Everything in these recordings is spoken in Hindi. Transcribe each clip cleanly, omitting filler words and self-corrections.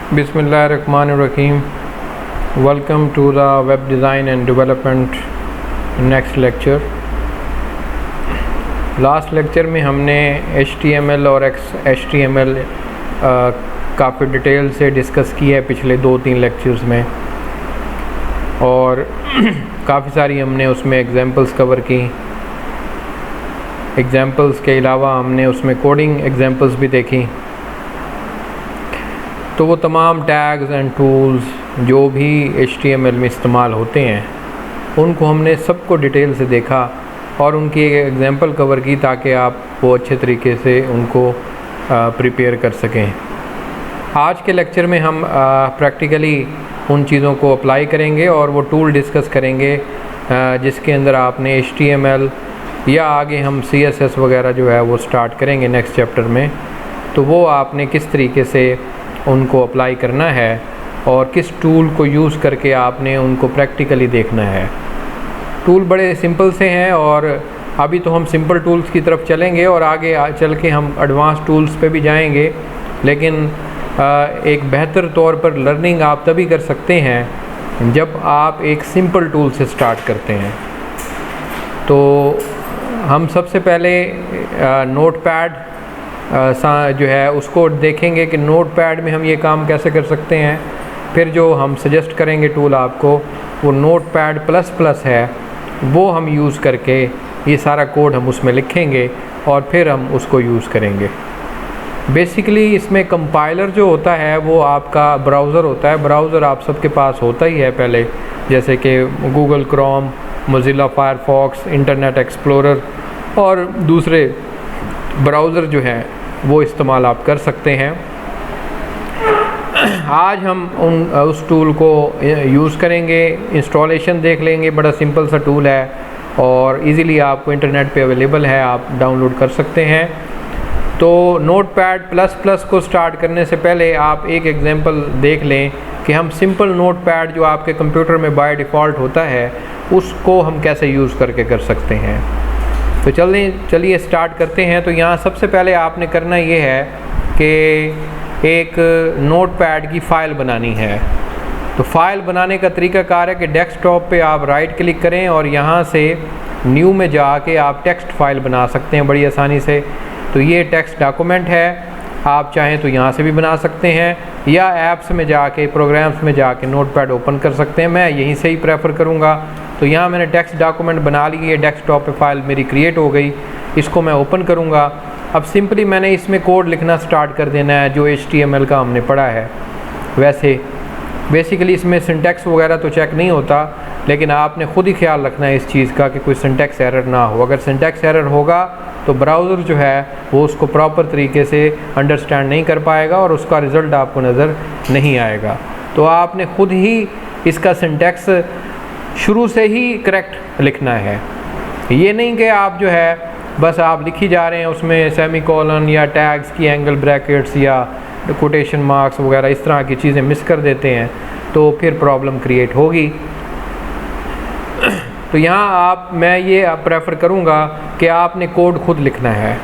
Bismillahirrahmanirrahim. Welcome to the Web Design and Development next lecture. Last lecture में हमने HTML और HTML काफ़ी डिटेल से डिस्कस किया है पिछले 2-3 लेक्चर्स में, और काफ़ी सारी हमने उसमें एग्जांपल्स कवर की। एग्जांपल्स के अलावा हमने उसमें कोडिंग एग्जांपल्स भी देखी। तो वो तमाम टैग्स एंड टूल्स जो भी HTML में इस्तेमाल होते हैं उनको हमने सबको डिटेल से देखा और उनकी एक एग्जांपल कवर की ताकि आप वो अच्छे तरीके से उनको प्रिपेयर कर सकें। आज के लेक्चर में हम प्रैक्टिकली उन चीज़ों को अप्लाई करेंगे और वो टूल डिस्कस करेंगे जिसके अंदर आपने HTML या आगे हम CSS वगैरह जो है वो स्टार्ट करेंगे नेक्स्ट चैप्टर में। तो वो आपने किस तरीके से उनको अप्लाई करना है और किस टूल को यूज़ करके आपने उनको प्रैक्टिकली देखना है। टूल बड़े सिंपल से हैं और अभी तो हम सिंपल टूल्स की तरफ चलेंगे और आगे चल के हम एडवांस टूल्स पे भी जाएंगे, लेकिन एक बेहतर तौर पर लर्निंग आप तभी कर सकते हैं जब आप एक सिंपल टूल से स्टार्ट करते हैं। तो हम सबसे पहले नोटपैड जो है उसको देखेंगे कि नोटपैड में हम ये काम कैसे कर सकते हैं। फिर जो हम सजेस्ट करेंगे टूल आपको वो नोटपैड प्लस है, वो हम यूज़ करके ये सारा कोड हम उसमें लिखेंगे और फिर हम उसको यूज़ करेंगे। बेसिकली इसमें कंपाइलर जो होता है वो आपका ब्राउज़र होता है। ब्राउज़र आप सबके पास होता ही है पहले, जैसे कि Google Chrome, Mozilla Firefox, internet explorer और दूसरे ब्राउज़र जो हैं वो इस्तेमाल आप कर सकते हैं। आज हम उस टूल को यूज़ करेंगे, इंस्टॉलेशन देख लेंगे। बड़ा सिंपल सा टूल है और इजीली आपको इंटरनेट पे अवेलेबल है, आप डाउनलोड कर सकते हैं। तो नोटपैड प्लस को स्टार्ट करने से पहले आप एक एग्जांपल देख लें कि हम सिंपल नोटपैड जो आपके कंप्यूटर में बाय डिफ़ॉल्ट होता है उसको हम कैसे यूज़ करके कर सकते हैं। तो चलिए स्टार्ट करते हैं। तो यहाँ सबसे पहले आपने करना ये है कि एक नोटपैड की फ़ाइल बनानी है। तो फाइल बनाने का तरीकाकार है कि डेस्कटॉप पे आप राइट क्लिक करें और यहाँ से न्यू में जाके आप टेक्स्ट फाइल बना सकते हैं बड़ी आसानी से। तो ये टेक्स्ट डॉक्यूमेंट है, आप चाहें तो यहाँ से भी बना सकते हैं या ऐप्स में जाके प्रोग्राम्स में जाके नोटपैड ओपन कर सकते हैं। मैं यहीं से ही प्रेफर करूँगा। तो यहाँ मैंने टेक्स्ट डॉक्यूमेंट बना ली है, डेस्कटॉप पे फाइल मेरी क्रिएट हो गई। इसको मैं ओपन करूँगा। अब सिंपली मैंने इसमें कोड लिखना स्टार्ट कर देना है जो HTML का हमने पढ़ा है। वैसे बेसिकली इसमें सिंटैक्स वगैरह तो चेक नहीं होता, लेकिन आपने ख़ुद ही ख्याल रखना है इस चीज़ का कि कोई सिंटैक्स एरर ना हो। अगर सिंटैक्स एरर होगा तो ब्राउज़र जो है वो उसको प्रॉपर तरीके से अंडरस्टैंड नहीं कर पाएगा और उसका रिज़ल्ट आपको नज़र नहीं आएगा। तो आपने ख़ुद ही इसका सिंटैक्स शुरू से ही करेक्ट लिखना है। ये नहीं कि आप जो है बस आप लिखी जा रहे हैं उसमें सेमीकोलन या टैग्स की एंगल ब्रैकेट्स या कोटेशन मार्क्स वगैरह इस तरह की चीज़ें मिस कर देते हैं, तो फिर प्रॉब्लम क्रिएट होगी। तो यहाँ मैं ये प्रेफर करूँगा कि आपने कोड खुद लिखना है।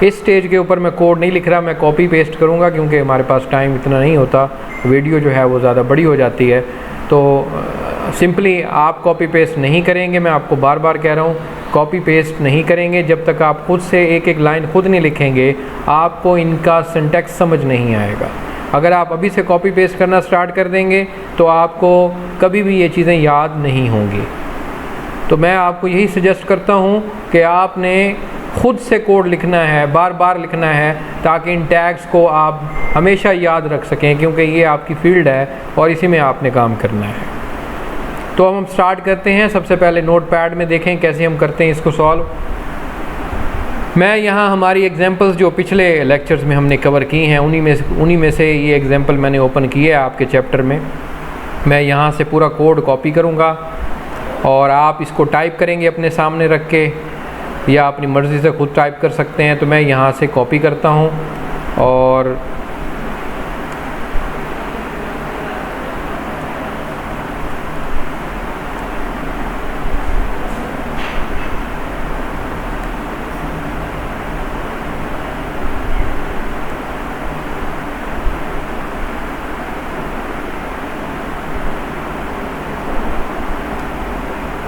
इस स्टेज के ऊपर मैं कोड नहीं लिख रहा, मैं कॉपी पेस्ट करूँगा क्योंकि हमारे पास टाइम इतना नहीं होता, वीडियो जो है वो ज़्यादा बड़ी हो जाती है। तो सिंपली आप कॉपी पेस्ट नहीं करेंगे, मैं आपको बार बार कह रहा हूँ कॉपी पेस्ट नहीं करेंगे जब तक आप खुद से एक लाइन खुद नहीं लिखेंगे, आपको इनका सिंटैक्स समझ नहीं आएगा। अगर आप अभी से कॉपी पेस्ट करना स्टार्ट कर देंगे तो आपको कभी भी ये चीज़ें याद नहीं होंगी। तो मैं आपको यही सजेस्ट करता हूँ कि आपने खुद से कोड लिखना है, बार बार लिखना है, ताकि इन टैग्स को आप हमेशा याद रख सकें, क्योंकि ये आपकी फील्ड है और इसी में आपने काम करना है। तो हम स्टार्ट करते हैं। सबसे पहले नोटपैड में देखें कैसे हम करते हैं इसको सॉल्व। मैं यहाँ हमारी एग्जांपल्स जो पिछले लेक्चर्स में हमने कवर की हैं उन्हीं में से ये एग्जांपल मैंने ओपन की है आपके चैप्टर में। मैं यहाँ से पूरा कोड कॉपी करूँगा और आप इसको टाइप करेंगे अपने सामने रख के, या अपनी मर्ज़ी से खुद टाइप कर सकते हैं। तो मैं यहाँ से कॉपी करता हूँ और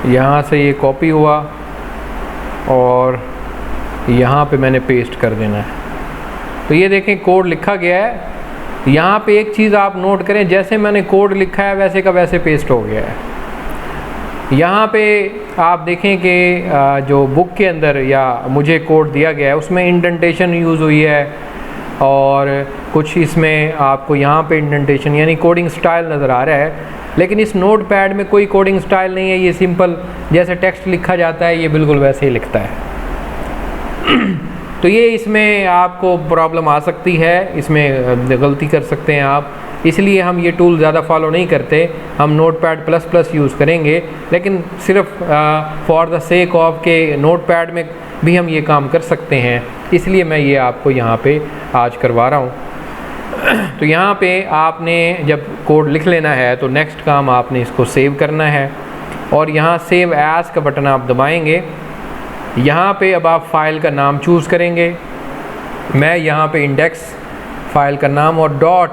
यहाँ से ये कॉपी हुआ और यहाँ पे मैंने पेस्ट कर देना है। तो ये देखें कोड लिखा गया है। यहाँ पे एक चीज़ आप नोट करें, जैसे मैंने कोड लिखा है वैसे का वैसे पेस्ट हो गया है। यहाँ पे आप देखें कि जो बुक के अंदर या मुझे कोड दिया गया है उसमें इंडेंटेशन यूज़ हुई है और कुछ इसमें आपको यहाँ पे इंडेंटेशन यानी कोडिंग स्टाइल नज़र आ रहा है, लेकिन इस नोट पैड में कोई कोडिंग स्टाइल नहीं है। ये सिंपल जैसे टेक्स्ट लिखा जाता है ये बिल्कुल वैसे ही लिखता है। तो ये इसमें आपको प्रॉब्लम आ सकती है, इसमें गलती कर सकते हैं आप, इसलिए हम ये टूल ज़्यादा फॉलो नहीं करते। हम नोटपैड प्लस प्लस यूज़ करेंगे, लेकिन सिर्फ फॉर द सेक ऑफ के नोटपैड में भी हम ये काम कर सकते हैं, इसलिए मैं ये आपको यहाँ पे आज करवा रहा हूँ। तो यहाँ पे आपने जब कोड लिख लेना है तो नेक्स्ट काम आपने इसको सेव करना है और यहाँ सेव एज का बटन आप दबाएंगे। यहाँ पे अब आप फाइल का नाम चूज़ करेंगे। मैं यहाँ पे इंडेक्स फाइल का नाम और डॉट,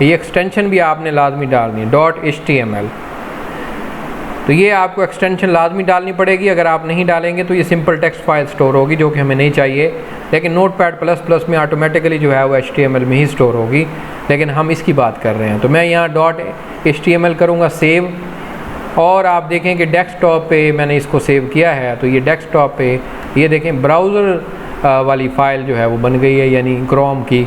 ये एक्सटेंशन भी आपने लाजमी डालनी है, .html। तो ये आपको एक्सटेंशन लाजमी डालनी पड़ेगी, अगर आप नहीं डालेंगे तो ये सिंपल टेक्स्ट फाइल स्टोर होगी जो कि हमें नहीं चाहिए। लेकिन नोटपैड प्लस प्लस में ऑटोमेटिकली जो है वो HTML में ही स्टोर होगी, लेकिन हम इसकी बात कर रहे हैं। तो मैं यहाँ .html करूँगा सेव, और आप देखें कि डेस्कटॉप पे मैंने इसको सेव किया है। तो ये डेस्कटॉप पे ये देखें ब्राउज़र वाली फ़ाइल जो है वो बन गई है, यानी क्रोम की।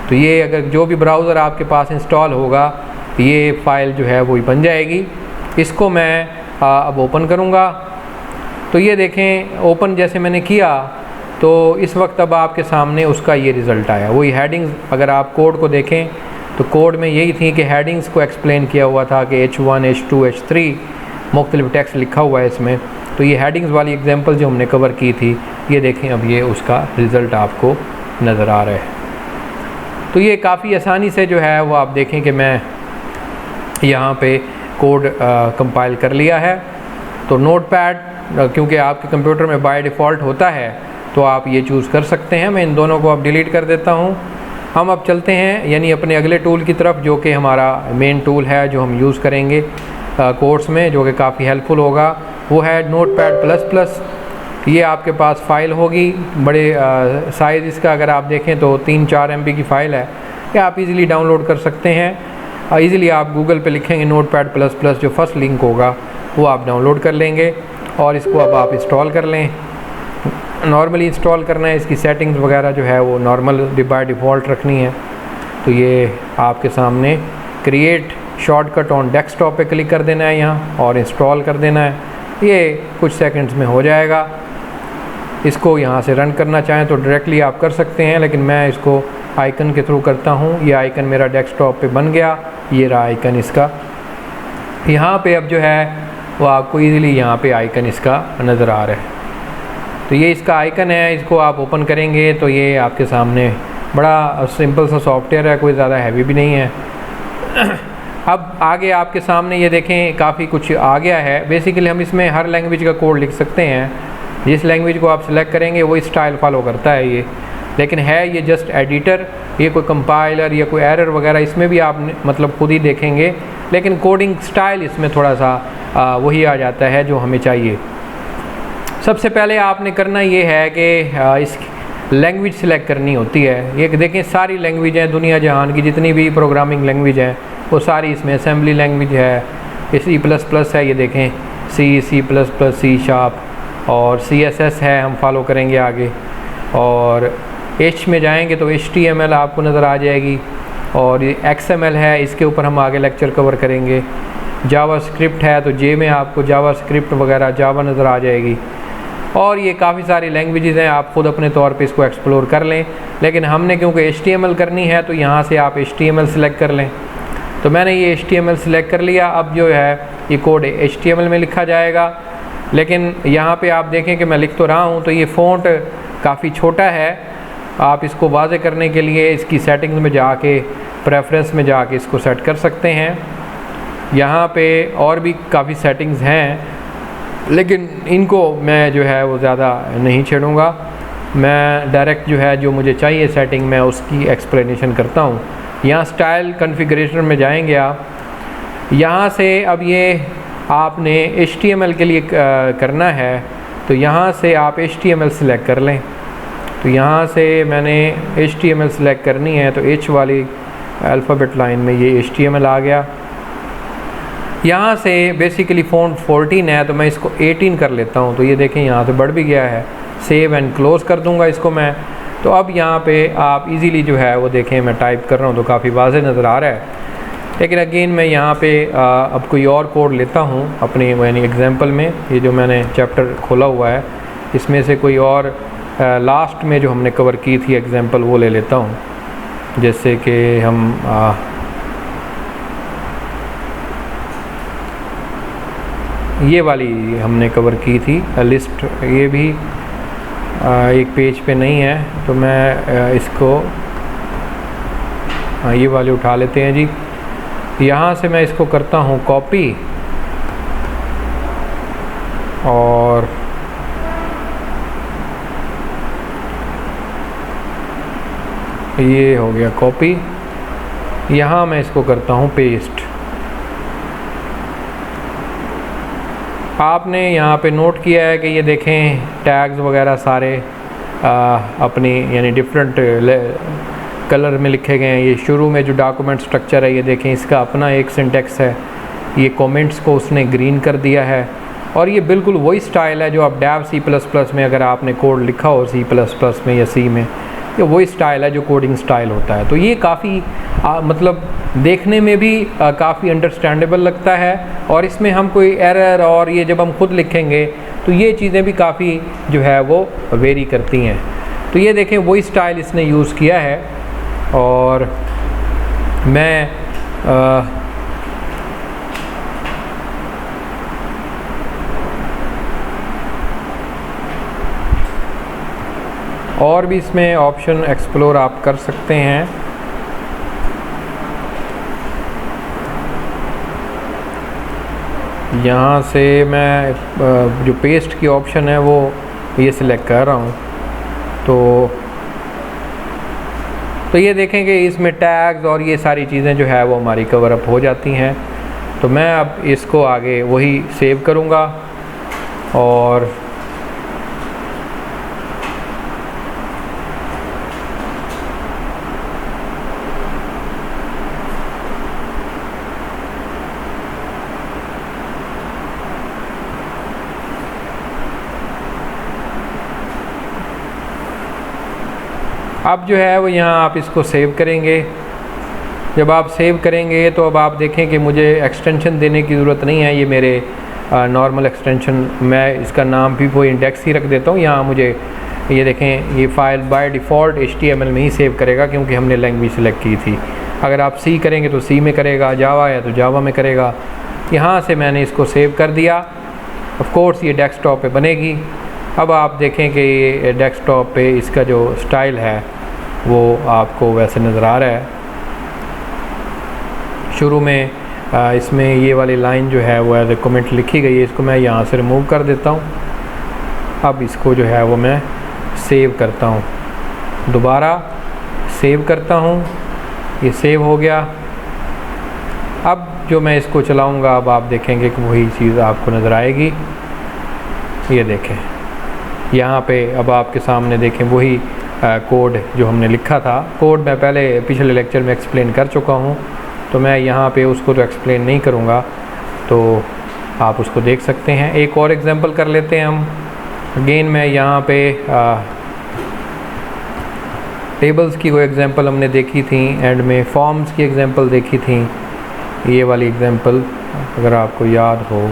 तो ये अगर जो भी ब्राउज़र आपके पास इंस्टॉल होगा ये फ़ाइल जो है वो बन जाएगी। इसको मैं अब ओपन करूँगा। तो ये देखें ओपन जैसे मैंने किया तो इस वक्त अब आपके सामने उसका ये रिज़ल्ट आया। वही हेडिंग्स, अगर आप कोड को देखें तो कोड में यही थी कि हेडिंग्स को एक्सप्लेन किया हुआ था कि H1, H2, H3 मुख्तलिफ टेक्स्ट लिखा हुआ है इसमें। तो ये हेडिंग्स वाली एग्जांपल जो हमने कवर की थी, ये देखें अब ये उसका रिज़ल्ट आपको नज़र आ रहा है। तो ये काफ़ी आसानी से जो है वो आप देखें कि मैं यहाँ पे कोड कंपाइल कर लिया है। तो नोटपैड क्योंकि आपके कंप्यूटर में बाय डिफ़ॉल्ट होता है तो आप ये चूज़ कर सकते हैं। मैं इन दोनों को अब डिलीट कर देता हूँ। हम अब चलते हैं यानी अपने अगले टूल की तरफ, जो कि हमारा मेन टूल है जो हम यूज़ करेंगे कोर्स में, जो कि काफ़ी हेल्पफुल होगा। वो है नोटपैड प्लस प्लस। ये आपके पास फ़ाइल होगी, बड़े साइज़ इसका अगर आप देखें तो 3-4 MB की फ़ाइल है, कि आप इजीली डाउनलोड कर सकते हैं। इजीली आप गूगल पे लिखेंगे नोटपैड प्लस प्लस, जो फर्स्ट लिंक होगा वो आप डाउनलोड कर लेंगे और इसको अब आप इंस्टॉल कर लें। नॉर्मली इंस्टॉल करना है, इसकी सेटिंग्स वगैरह जो है वो नॉर्मल बाय डिफ़ॉल्ट रखनी है। तो ये आपके सामने क्रिएट शॉर्टकट ऑन डेस्कटॉप पे क्लिक कर देना है यहाँ और इंस्टॉल कर देना है। ये कुछ सेकंड्स में हो जाएगा। इसको यहाँ से रन करना चाहें तो डायरेक्टली आप कर सकते हैं, लेकिन मैं इसको आइकन के थ्रू करता हूँ। ये आइकन मेरा डेस्कटॉप पे बन गया, ये रहा आइकन इसका। यहाँ पे अब जो है वो आपको ईज़िली यहाँ पे आइकन इसका नज़र आ रहा है। तो ये इसका आइकन है, इसको आप ओपन करेंगे तो ये आपके सामने बड़ा सिंपल सा सॉफ्टवेयर है, कोई ज़्यादा हैवी भी नहीं है। अब आगे आपके सामने ये देखें काफ़ी कुछ आ गया है। बेसिकली हम इसमें हर लैंग्वेज का कोड लिख सकते हैं। जिस लैंग्वेज को आप सिलेक्ट करेंगे वही स्टाइल फॉलो करता है ये, लेकिन है ये जस्ट एडिटर। ये कोई कंपाइलर या कोई एरर वगैरह इसमें भी आप मतलब खुद ही देखेंगे, लेकिन कोडिंग स्टाइल इसमें थोड़ा सा वही आ जाता है जो हमें चाहिए। सबसे पहले आपने करना ये है कि इस लैंग्वेज सिलेक्ट करनी होती है। ये देखें सारी लैंग्वेज हैं दुनिया जहान की, जितनी भी प्रोग्रामिंग लैंग्वेज हैं वो सारी इसमें। असेंबली लैंग्वेज है, C++ है, ये देखें C++, C# और CSS है, हम फॉलो करेंगे आगे। और H में जाएंगे तो HTML आपको नज़र आ जाएगी, और ये XML है, इसके ऊपर हम आगे लेक्चर कवर करेंगे। जावास्क्रिप्ट है तो J में आपको जावास्क्रिप्ट वगैरह जावा नज़र आ जाएगी। और ये काफ़ी सारी लैंग्वेजेस हैं, आप खुद अपने तौर पे इसको एक्सप्लोर कर लें, लेकिन हमने क्योंकि HTML करनी है तो यहाँ से आप HTML सिलेक्ट कर लें। तो मैंने ये HTML सिलेक्ट कर लिया। अब जो है ये कोड HTML में लिखा जाएगा, लेकिन यहाँ पे आप देखें कि मैं लिख तो रहा हूँ तो ये फ़ॉन्ट काफ़ी छोटा है। आप इसको वाज़े करने के लिए इसकी सेटिंग्स में जाके, प्रेफरेंस में जाके इसको सेट कर सकते हैं। यहाँ पे और भी काफ़ी सेटिंग्स हैं, लेकिन इनको मैं जो है वो ज़्यादा नहीं छेड़ूँगा। मैं डायरेक्ट जो है जो मुझे चाहिए सेटिंग मैं उसकी एक्सप्लेनेशन करता हूँ। यहाँ स्टाइल कॉन्फ़िगरेशन में जाएंगे आप। यहाँ से अब ये आपने HTML के लिए करना है तो यहाँ से आप HTML सेलेक्ट कर लें। तो यहाँ से मैंने HTML सेलेक्ट करनी है तो H वाली अल्फ़ाबेट लाइन में ये HTML आ गया। यहाँ से बेसिकली फ़ॉन्ट 14 है तो मैं इसको 18 कर लेता हूँ। तो ये देखें यहाँ से बढ़ भी गया है। सेव एंड क्लोज़ कर दूँगा इसको मैं। तो अब यहाँ पे आप इजीली जो है वो देखें, मैं टाइप कर रहा हूँ तो काफ़ी वाज़ेह नज़र आ रहा है। लेकिन अगेन मैं यहाँ पे अब कोई और कोड लेता हूँ अपनी यानी एग्जांपल में। ये जो मैंने चैप्टर खोला हुआ है इसमें से कोई और लास्ट में जो हमने कवर की थी एग्जांपल वो ले लेता हूँ। जैसे कि हम ये वाली हमने कवर की थी लिस्ट, ये भी एक पेज पे नहीं है तो मैं इसको ये वाले उठा लेते हैं जी। यहाँ से मैं इसको करता हूँ कॉपी और ये हो गया कॉपी। यहाँ मैं इसको करता हूँ पेस्ट। आपने यहाँ पे नोट किया है कि ये देखें टैग्स वगैरह सारे अपनी यानी डिफरेंट कलर में लिखे गए हैं। ये शुरू में जो डॉक्यूमेंट स्ट्रक्चर है ये देखें इसका अपना एक सिंटेक्स है। ये कमेंट्स को उसने ग्रीन कर दिया है और ये बिल्कुल वही स्टाइल है जो आप डेव C++ में अगर आपने कोड लिखा हो C++ में या C में, ये वही स्टाइल है जो कोडिंग स्टाइल होता है। तो ये काफ़ी मतलब देखने में भी काफ़ी अंडरस्टैंडेबल लगता है और इसमें हम कोई एरर और ये जब हम खुद लिखेंगे तो ये चीज़ें भी काफ़ी जो है वो वेरी करती हैं। तो ये देखें वही स्टाइल इसने यूज़ किया है और मैं और भी इसमें ऑप्शन एक्सप्लोर आप कर सकते हैं। यहाँ से मैं जो पेस्ट की ऑप्शन है वो ये सिलेक्ट कर रहा हूँ। तो ये देखें कि इसमें टैग्स और ये सारी चीज़ें जो है वो हमारी कवर अप हो जाती हैं। तो मैं अब इसको आगे वही सेव करूँगा और अब जो है वो यहाँ आप इसको सेव करेंगे। जब आप सेव करेंगे तो अब आप देखें कि मुझे एक्सटेंशन देने की ज़रूरत नहीं है। ये मेरे नॉर्मल एक्सटेंशन, मैं इसका नाम भी वो इंडेक्स ही रख देता हूँ। यहाँ मुझे ये देखें ये फ़ाइल बाय डिफ़ॉल्ट HTML में ही सेव करेगा क्योंकि हमने लैंग्वेज सेलेक्ट की थी। अगर आप C करेंगे तो C में करेगा, जावा है तो जावा में करेगा। यहाँ से मैंने इसको सेव कर दिया। ऑफ कोर्स ये डेस्कटॉप पे बनेगी। अब आप देखें कि ये डेस्कटॉप पे इसका जो स्टाइल है वो आपको वैसे नज़र आ रहा है। शुरू में इसमें ये वाली लाइन जो है वो एज ए कमेंट लिखी गई है, इसको मैं यहाँ से रिमूव कर देता हूँ। अब इसको जो है वो मैं सेव करता हूँ, दोबारा सेव करता हूँ, ये सेव हो गया। अब जो मैं इसको चलाऊँगा अब आप देखेंगे कि वही चीज़ आपको नज़र आएगी। ये देखें यहाँ पे अब आपके सामने देखें वही कोड जो हमने लिखा था। कोड मैं पहले पिछले लेक्चर में एक्सप्लेन कर चुका हूँ तो मैं यहाँ पे उसको तो एक्सप्लेन नहीं करूँगा, तो आप उसको देख सकते हैं। एक और एग्जांपल कर लेते हैं हम। अगेन मैं यहाँ पे टेबल्स की वो एग्जांपल हमने देखी थी, एंड में फॉर्म्स की एग्जांपल देखी थी। ये वाली एग्जांपल अगर आपको याद हो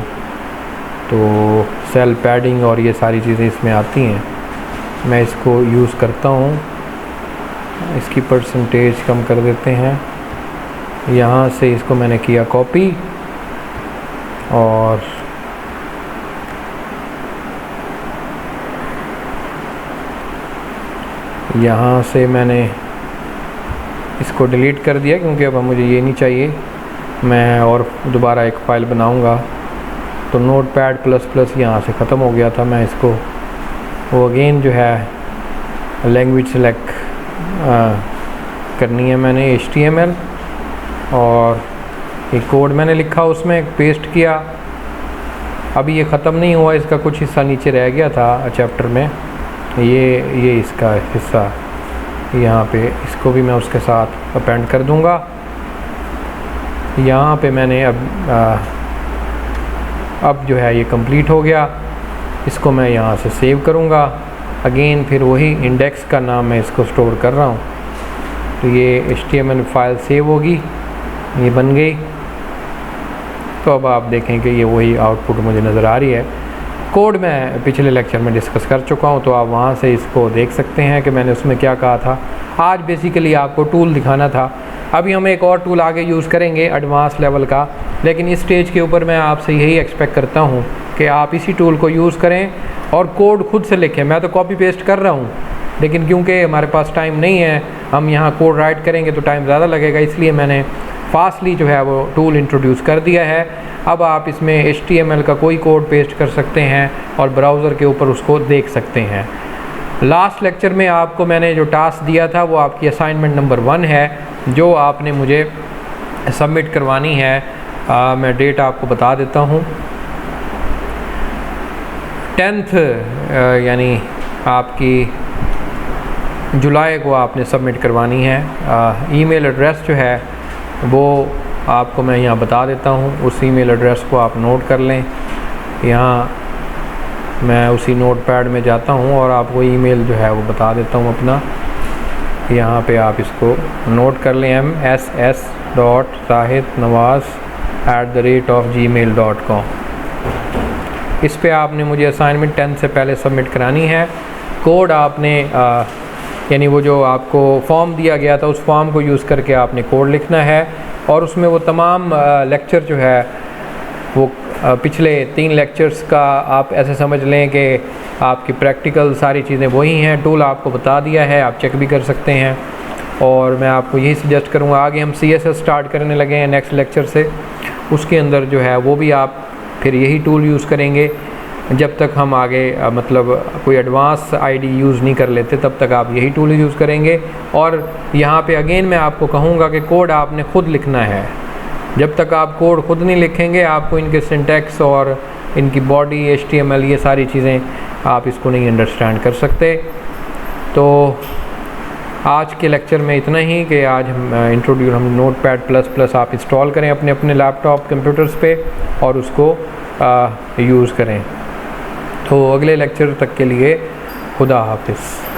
तो सेल पैडिंग और ये सारी चीज़ें इसमें आती हैं। मैं इसको यूज़ करता हूँ, इसकी परसेंटेज कम कर देते हैं। यहाँ से इसको मैंने किया कॉपी और यहाँ से मैंने इसको डिलीट कर दिया क्योंकि अब मुझे ये नहीं चाहिए। मैं और दोबारा एक फ़ाइल बनाऊँगा। तो नोटपैड प्लस प्लस यहाँ से ख़त्म हो गया था। मैं इसको वो अगेन जो है लैंग्वेज सेलेक्ट करनी है मैंने HTML और एक कोड मैंने लिखा उसमें पेस्ट किया अभी ये ख़त्म नहीं हुआ, इसका कुछ हिस्सा नीचे रह गया था चैप्टर में, ये इसका हिस्सा यहाँ पे, इसको भी मैं उसके साथ अपेंड कर दूँगा। यहाँ पे मैंने अब जो है ये कंप्लीट हो गया। इसको मैं यहाँ से सेव करूँगा। अगेन फिर वही इंडेक्स का नाम मैं इसको स्टोर कर रहा हूँ, तो ये HTML फाइल सेव होगी, ये बन गई। तो अब आप देखें कि ये वही आउटपुट मुझे नज़र आ रही है। कोड मैं पिछले लेक्चर में डिस्कस कर चुका हूँ, तो आप वहाँ से इसको देख सकते हैं कि मैंने उसमें क्या कहा था। आज बेसिकली आपको टूल दिखाना था। अभी हम एक और टूल आगे यूज़ करेंगे एडवांस लेवल का, लेकिन इस स्टेज के ऊपर मैं आपसे यही एक्सपेक्ट करता हूँ कि आप इसी टूल को यूज़ करें और कोड खुद से लिखें। मैं तो कॉपी पेस्ट कर रहा हूँ, लेकिन क्योंकि हमारे पास टाइम नहीं है, हम यहाँ कोड राइट करेंगे तो टाइम ज़्यादा लगेगा, इसलिए मैंने फास्टली जो है वो टूल इंट्रोड्यूस कर दिया है। अब आप इसमें HTML का कोई कोड पेस्ट कर सकते हैं और ब्राउज़र के ऊपर उसको देख सकते हैं। लास्ट लेक्चर में आपको मैंने जो टास्क दिया था वो आपकी असाइनमेंट नंबर 1 है, जो आपने मुझे सबमिट करवानी है। मैं डेट आपको बता देता हूँ, 10th यानी आपकी जुलाई को आपने सबमिट करवानी है। ईमेल एड्रेस जो है वो आपको मैं यहाँ बता देता हूँ, उस ईमेल एड्रेस को आप नोट कर लें। यहाँ मैं उसी नोटपैड में जाता हूँ और आपको ईमेल जो है वो बता देता हूँ अपना। यहाँ पे आप इसको नोट कर लें, mss.sahidnawaz@gmail.com। इस पे आपने मुझे असाइनमेंट 10 से पहले सबमिट करानी है। कोड आपने यानी वो जो आपको फॉर्म दिया गया था उस फॉर्म को यूज़ करके आपने कोड लिखना है, और उसमें वो तमाम लेक्चर जो है वो पिछले 3 लेक्चर्स का आप ऐसे समझ लें कि आपकी प्रैक्टिकल सारी चीज़ें वही हैं। टूल आपको बता दिया है, आप चेक भी कर सकते हैं। और मैं आपको यही सजेस्ट करूँगा, आगे हम CSS स्टार्ट करने लगे हैं नेक्स्ट लेक्चर से, उसके अंदर जो है वो भी आप फिर यही टूल यूज़ करेंगे। जब तक हम आगे मतलब कोई एडवांस ID यूज़ नहीं कर लेते तब तक आप यही टूल यूज़ करेंगे। और यहाँ पे अगेन मैं आपको कहूँगा कि कोड आपने ख़ुद लिखना है। जब तक आप कोड ख़ुद नहीं लिखेंगे, आपको इनके सिंटैक्स और इनकी बॉडी HTML ये सारी चीज़ें आप इसको नहीं अंडरस्टैंड कर सकते। तो आज के लेक्चर में इतना ही कि आज हम नोटपैड++ आप इंस्टॉल करें अपने अपने लैपटॉप कंप्यूटर्स पे और उसको यूज़ करें। तो अगले लेक्चर तक के लिए खुदा हाफिज़।